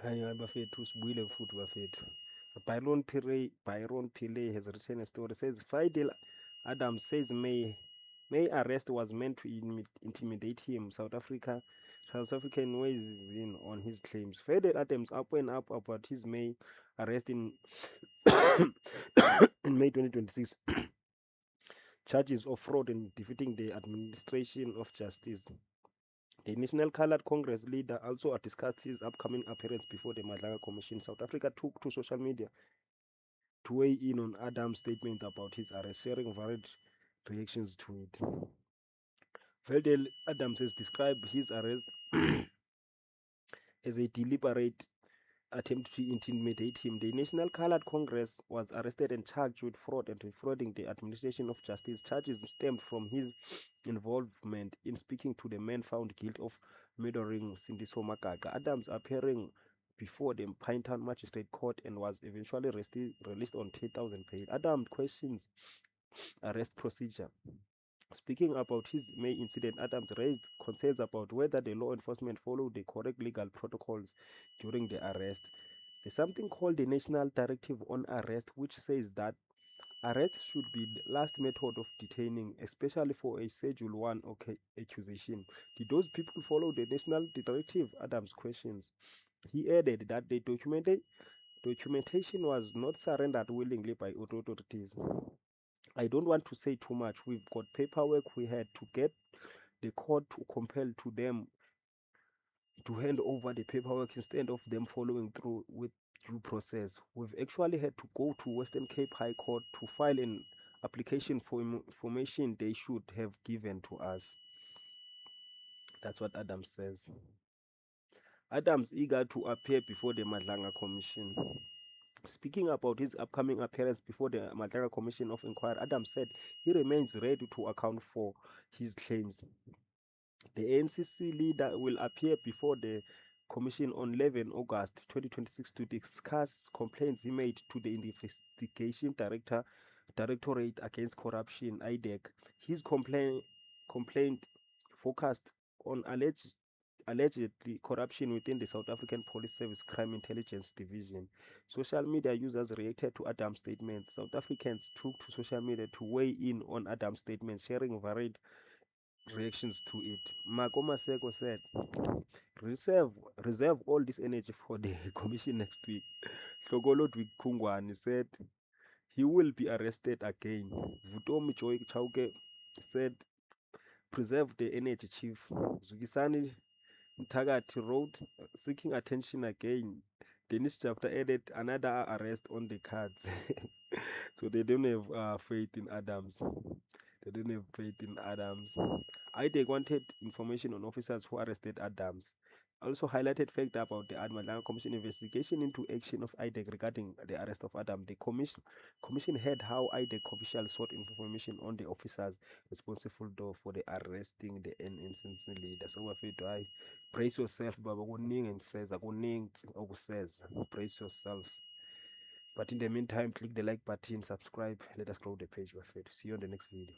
Hayi bafethu sibuyile futhi bafethu. Byron Pillay has written a story says Friday Adams says May arrest was meant to intimidate him. South African weighs in on his claims. Friday Adams opened up about his May arrest in in May 2026 charges of fraud and defeating the administration of justice. The National Colored Congress leader also discussed his upcoming appearance before the Madlaga Commission. South Africa took to social media to weigh in on Adams' statement about his arrest, sharing varied reactions to it. Veldel Adams has described his arrest as a deliberate attempt to intimidate him. The National Colored Congress was arrested and charged with fraud and defrauding the administration of justice. Charges stemmed from his involvement in speaking to the men found guilty of murdering Sindiso Magaga. Adams appearing before the Pinetown Magistrate Court and was eventually released on 10,000 bail. Adams questions arrest procedure. Speaking about his May incident, Adams raised concerns about whether the law enforcement followed the correct legal protocols during the arrest. There's something called the National Directive on Arrest, which says that arrest should be the last method of detaining, especially for a Schedule 1 accusation. Did those people follow the National Directive? Adams questions. He added that the documentation was not surrendered willingly by authorities. I don't want to say too much. We've got paperwork we had to get the court to compel to them to hand over the paperwork instead of them following through with due process. We've actually had to go to Western Cape High Court to file an application for information they should have given to us. That's what Adams says. Adams eager to appear before the Madlanga Commission. Speaking about his upcoming appearance before the Madlanga Commission of Inquiry, Adams said he remains ready to account for his claims. The NCC leader will appear before the commission on 11 August 2026 to discuss complaints he made to the Investigation Directorate Against Corruption (IDEC). His complaint focused on allegedly corruption within the South African Police Service Crime Intelligence Division. Social media users reacted to Adams' statements. South Africans took to social media to weigh in on Adams' statements, sharing varied reactions to it. Mako Maseko said, reserve, reserve all this energy for the commission next week. Hlogolodwi Kungwani said he will be arrested again. Vutomi Joy Chauke said, preserve the energy, chief. Zukisani Ntagati wrote, seeking attention again. Dennis chapter added another arrest on the cards. So they don't have faith in Adams. They didn't have faith in Adams. IDEC wanted information on officers who arrested Adams. Also highlighted fact about the Admalanga Commission investigation into action of IDEC regarding the arrest of Adam. The commission heard how IDEC officials sought information on the officers responsible for the arresting the NNC leader. So bafethu hayi, brace yourself baba, kuningi engiseza, kuningi okuseza. Brace yourselves. But in the meantime, click the like button, subscribe. Let us grow the page bafethu. See you on the next video.